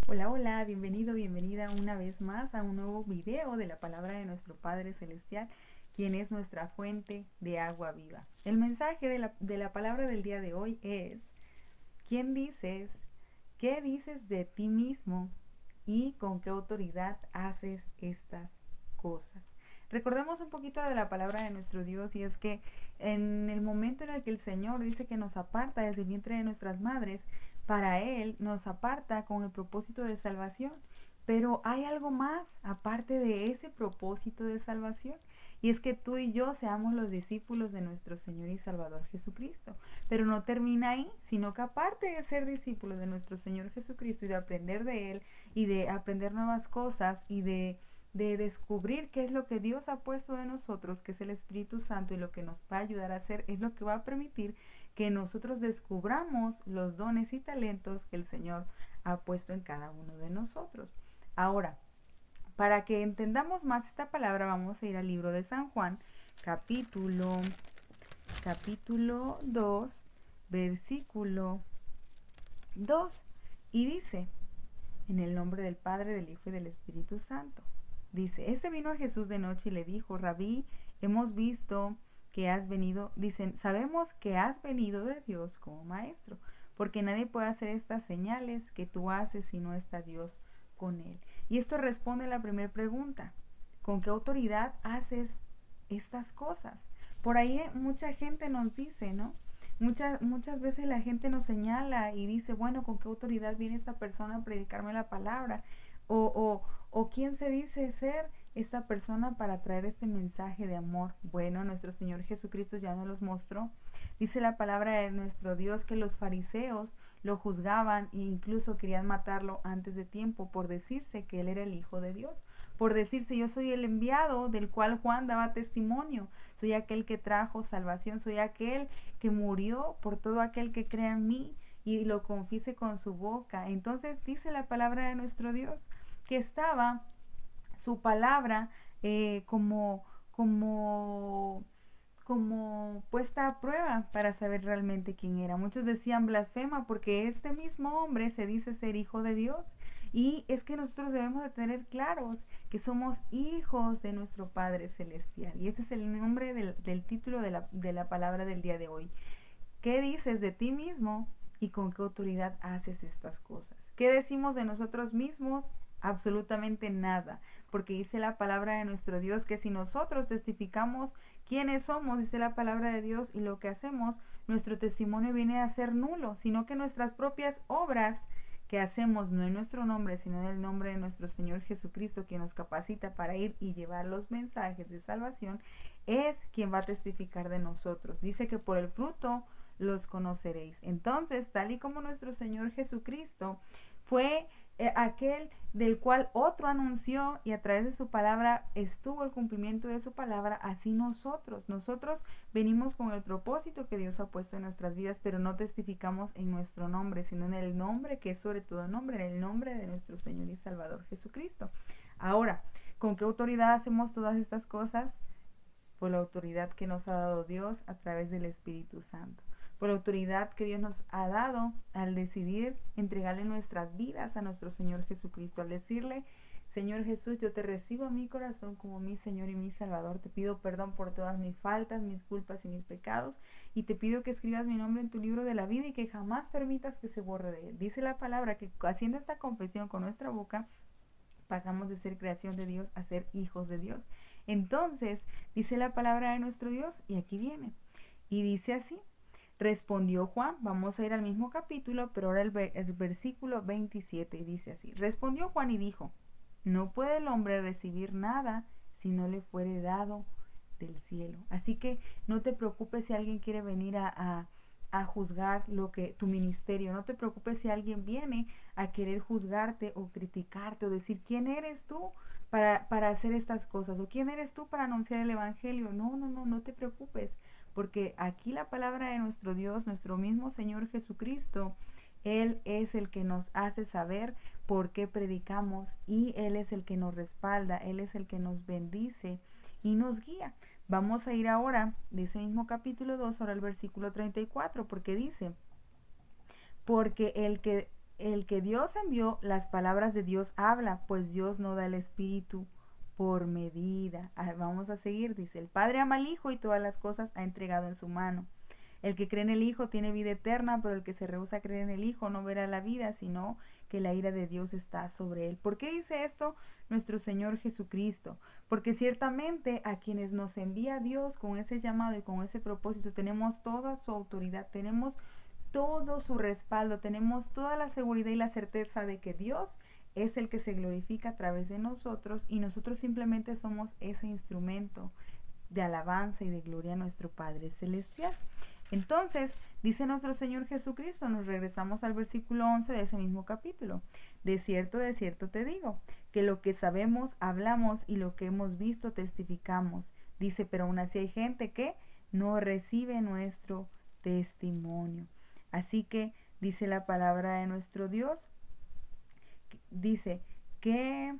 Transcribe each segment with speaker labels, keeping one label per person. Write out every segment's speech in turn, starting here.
Speaker 1: Hola, hola, bienvenido, bienvenida una vez más a un nuevo video de la palabra de nuestro Padre Celestial, quien es nuestra fuente de agua viva. El mensaje de la palabra del día de hoy es: ¿quién dices? ¿Qué dices de ti mismo? ¿Y con qué autoridad haces estas cosas? Recordemos un poquito de la palabra de nuestro Dios, y es que en el momento en el que el Señor dice que nos aparta desde el vientre de nuestras madres, para Él nos aparta con el propósito de salvación. Pero hay algo más aparte de ese propósito de salvación, y es que tú y yo seamos los discípulos de nuestro Señor y Salvador Jesucristo. Pero no termina ahí, sino que aparte de ser discípulos de nuestro Señor Jesucristo y de aprender de Él y de aprender nuevas cosas y de descubrir qué es lo que Dios ha puesto en nosotros, que es el Espíritu Santo, y lo que nos va a ayudar a hacer es lo que va a permitir que nosotros descubramos los dones y talentos que el Señor ha puesto en cada uno de nosotros. Ahora, para que entendamos más esta palabra, vamos a ir al libro de San Juan, capítulo 2, versículo 2. Y dice: en el nombre del Padre, del Hijo y del Espíritu Santo. Dice: este vino a Jesús de noche y le dijo: Rabí, hemos visto que has venido, dicen, sabemos que has venido de Dios como maestro, porque nadie puede hacer estas señales que tú haces si no está Dios con él. Y esto responde a la primera pregunta: ¿con qué autoridad haces estas cosas? Por ahí mucha gente nos dice, ¿no? Muchas veces la gente nos señala y dice: bueno, ¿con qué autoridad viene esta persona a predicarme la palabra? O ¿quién se dice ser esta persona para traer este mensaje de amor? Bueno, nuestro Señor Jesucristo ya nos los mostró. Dice la palabra de nuestro Dios que los fariseos lo juzgaban e incluso querían matarlo antes de tiempo por decirse que él era el Hijo de Dios, por decirse: yo soy el enviado del cual Juan daba testimonio, soy aquel que trajo salvación, soy aquel que murió por todo aquel que crea en mí y lo confiese con su boca. Entonces dice la palabra de nuestro Dios que estaba su palabra como puesta a prueba para saber realmente quién era. Muchos decían: blasfema, porque este mismo hombre se dice ser hijo de Dios. Y es que nosotros debemos de tener claros que somos hijos de nuestro Padre Celestial. Y ese es el nombre del título de la palabra del día de hoy. ¿Qué dices de ti mismo y con qué autoridad haces estas cosas? ¿Qué decimos de nosotros mismos? Absolutamente nada, porque dice la palabra de nuestro Dios que si nosotros testificamos quiénes somos, dice la palabra de Dios, y lo que hacemos, nuestro testimonio viene a ser nulo, sino que nuestras propias obras que hacemos, no en nuestro nombre, sino en el nombre de nuestro Señor Jesucristo, quien nos capacita para ir y llevar los mensajes de salvación, es quien va a testificar de nosotros. Dice que por el fruto los conoceréis. Entonces, tal y como nuestro Señor Jesucristo fue aquel del cual otro anunció y a través de su palabra estuvo el cumplimiento de su palabra, así nosotros venimos con el propósito que Dios ha puesto en nuestras vidas, pero no testificamos en nuestro nombre, sino en el nombre que es sobre todo nombre, en el nombre de nuestro Señor y Salvador Jesucristo. Ahora, ¿con qué autoridad hacemos todas estas cosas? Por la autoridad que nos ha dado Dios a través del Espíritu Santo, por la autoridad que Dios nos ha dado al decidir entregarle nuestras vidas a nuestro Señor Jesucristo, al decirle: Señor Jesús, yo te recibo en mi corazón como mi Señor y mi Salvador, te pido perdón por todas mis faltas, mis culpas y mis pecados, y te pido que escribas mi nombre en tu libro de la vida y que jamás permitas que se borre de él. Dice la palabra que haciendo esta confesión con nuestra boca, pasamos de ser creación de Dios a ser hijos de Dios. Entonces, dice la palabra de nuestro Dios, y aquí viene, y dice así: respondió Juan, vamos a ir al mismo capítulo, pero ahora el versículo 27, y dice así: respondió Juan y dijo: no puede el hombre recibir nada si no le fuere dado del cielo. Así que no te preocupes si alguien quiere venir a juzgar lo que tu ministerio. No te preocupes si alguien viene a querer juzgarte o criticarte o decir: ¿quién eres tú para hacer estas cosas? ¿O quién eres tú para anunciar el evangelio? No te preocupes, porque aquí la palabra de nuestro Dios, nuestro mismo Señor Jesucristo, Él es el que nos hace saber por qué predicamos, y Él es el que nos respalda, Él es el que nos bendice y nos guía. Vamos a ir ahora de ese mismo capítulo 2, ahora al versículo 34, porque dice: porque el que Dios envió, las palabras de Dios habla, pues Dios no da el Espíritu por medida. Vamos a seguir, dice, el Padre ama al Hijo y todas las cosas ha entregado en su mano. El que cree en el Hijo tiene vida eterna, pero el que se rehúsa a creer en el Hijo no verá la vida, sino que la ira de Dios está sobre él. ¿Por qué dice esto nuestro Señor Jesucristo? Porque ciertamente a quienes nos envía Dios con ese llamado y con ese propósito, tenemos toda su autoridad, tenemos todo su respaldo, tenemos toda la seguridad y la certeza de que Dios es el que se glorifica a través de nosotros y nosotros simplemente somos ese instrumento de alabanza y de gloria a nuestro Padre Celestial. Entonces, dice nuestro Señor Jesucristo, nos regresamos al versículo 11 de ese mismo capítulo. De cierto te digo, que lo que sabemos hablamos y lo que hemos visto testificamos. Dice, pero aún así hay gente que no recibe nuestro testimonio. Así que dice la palabra de nuestro Dios, dice que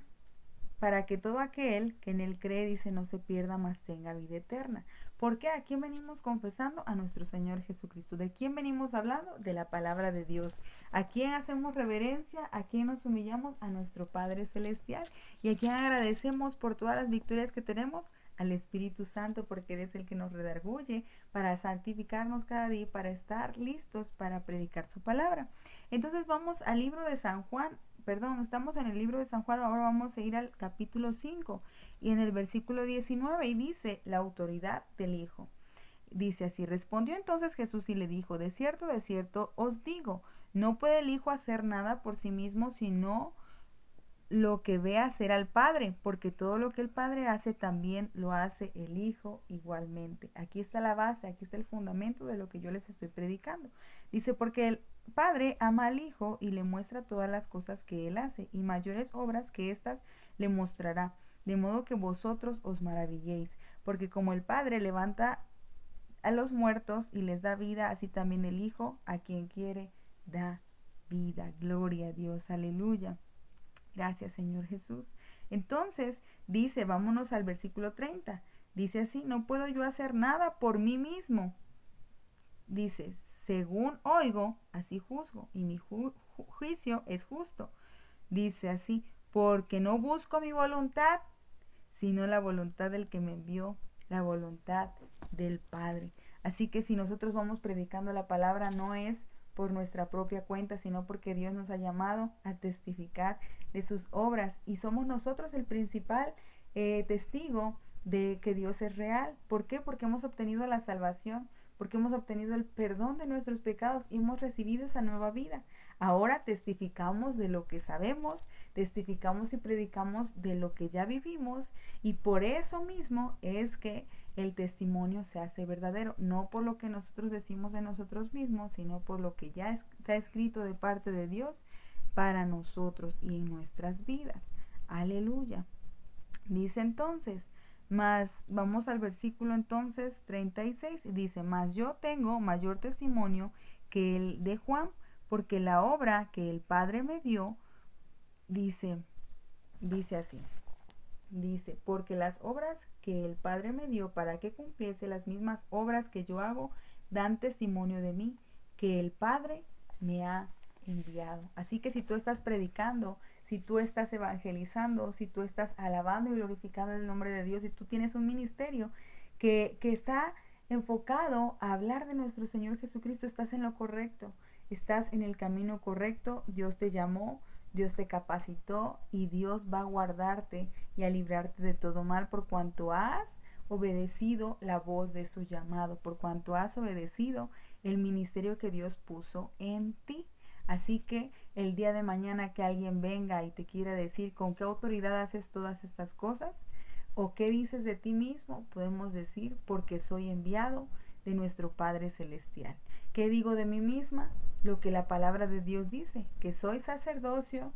Speaker 1: para que todo aquel que en él cree, dice, no se pierda, mas tenga vida eterna. ¿Por qué? ¿A quién venimos confesando? A nuestro Señor Jesucristo. ¿De quién venimos hablando? De la palabra de Dios. ¿A quién hacemos reverencia? ¿A quién nos humillamos? A nuestro Padre Celestial. ¿Y a quién agradecemos por todas las victorias que tenemos? Al Espíritu Santo, porque eres el que nos redarguye para santificarnos cada día, para estar listos para predicar su palabra. Entonces vamos al libro de San Juan. Estamos en el libro de San Juan, ahora vamos a ir al capítulo 5 y en el versículo 19 y dice la autoridad del Hijo. Dice así, respondió entonces Jesús y le dijo, de cierto os digo, no puede el Hijo hacer nada por sí mismo, sino lo que ve hacer al Padre, porque todo lo que el Padre hace también lo hace el Hijo igualmente. Aquí está la base, aquí está el fundamento de lo que yo les estoy predicando. Dice, porque el Padre ama al Hijo y le muestra todas las cosas que Él hace, y mayores obras que éstas le mostrará, de modo que vosotros os maravilléis, porque como el Padre levanta a los muertos y les da vida, así también el Hijo a quien quiere da vida. Gloria a Dios, aleluya. Gracias, Señor Jesús. Entonces, dice, vámonos al versículo 30. Dice así, no puedo yo hacer nada por mí mismo. Dice, según oigo, así juzgo, y mi juicio es justo. Dice así, porque no busco mi voluntad, sino la voluntad del que me envió, la voluntad del Padre. Así que si nosotros vamos predicando la palabra, no es por nuestra propia cuenta, sino porque Dios nos ha llamado a testificar de sus obras y somos nosotros el principal testigo de que Dios es real. ¿Por qué? Porque hemos obtenido la salvación, porque hemos obtenido el perdón de nuestros pecados y hemos recibido esa nueva vida. Ahora testificamos de lo que sabemos, testificamos y predicamos de lo que ya vivimos y por eso mismo es que el testimonio se hace verdadero, no por lo que nosotros decimos de nosotros mismos, sino por lo que ya está escrito de parte de Dios para nosotros y en nuestras vidas. Aleluya. Dice entonces, vamos al versículo entonces 36, dice, mas yo tengo mayor testimonio que el de Juan, porque la obra que el Padre me dio, dice así. Dice, porque las obras que el Padre me dio para que cumpliese las mismas obras que yo hago, dan testimonio de mí, que el Padre me ha enviado. Así que si tú estás predicando, si tú estás evangelizando, si tú estás alabando y glorificando el nombre de Dios, si tú tienes un ministerio que está enfocado a hablar de nuestro Señor Jesucristo, estás en lo correcto, estás en el camino correcto, Dios te llamó, Dios te capacitó y Dios va a guardarte y a librarte de todo mal por cuanto has obedecido la voz de su llamado, por cuanto has obedecido el ministerio que Dios puso en ti. Así que el día de mañana que alguien venga y te quiera decir con qué autoridad haces todas estas cosas o qué dices de ti mismo, podemos decir porque soy enviado de nuestro Padre Celestial. ¿Qué digo de mí misma? Lo que la palabra de Dios dice, que soy sacerdocio,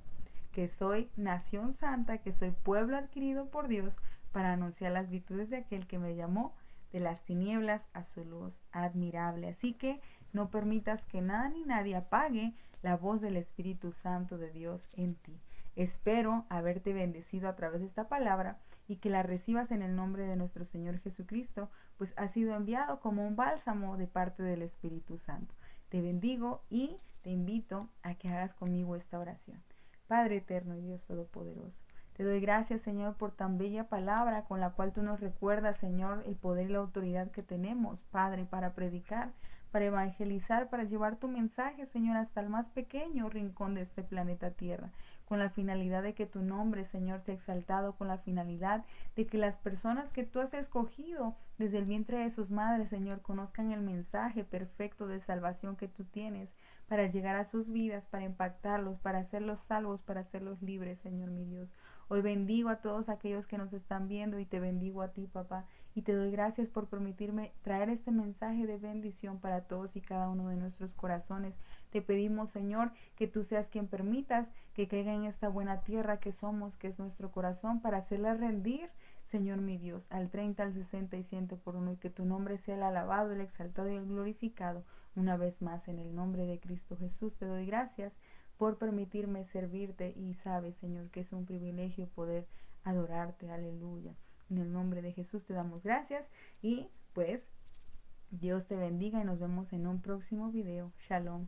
Speaker 1: que soy nación santa, que soy pueblo adquirido por Dios para anunciar las virtudes de aquel que me llamó de las tinieblas a su luz admirable. Así que no permitas que nada ni nadie apague la voz del Espíritu Santo de Dios en ti. Espero haberte bendecido a través de esta palabra y que la recibas en el nombre de nuestro Señor Jesucristo, pues ha sido enviado como un bálsamo de parte del Espíritu Santo. Te bendigo y te te invito a que hagas conmigo esta oración. Padre eterno y Dios todopoderoso, te doy gracias, Señor, por tan bella palabra con la cual tú nos recuerdas, Señor, el poder y la autoridad que tenemos, Padre, para predicar, para evangelizar, para llevar tu mensaje, Señor, hasta el más pequeño rincón de este planeta Tierra, con la finalidad de que tu nombre, Señor, sea exaltado, con la finalidad de que las personas que tú has escogido desde el vientre de sus madres, Señor, conozcan el mensaje perfecto de salvación que tú tienes para llegar a sus vidas, para impactarlos, para hacerlos salvos, para hacerlos libres, Señor mi Dios. Hoy bendigo a todos aquellos que nos están viendo y te bendigo a ti, papá, y te doy gracias por permitirme traer este mensaje de bendición para todos y cada uno de nuestros corazones. Te pedimos, Señor, que tú seas quien permitas que caiga en esta buena tierra que somos, que es nuestro corazón, para hacerla rendir, Señor mi Dios, al 30, al 60 y 100 por uno, y que tu nombre sea el alabado, el exaltado y el glorificado una vez más. En el nombre de Cristo Jesús te doy gracias por permitirme servirte, y sabes, Señor, que es un privilegio poder adorarte. Aleluya. En el nombre de Jesús te damos gracias, y pues Dios te bendiga y nos vemos en un próximo video. Shalom.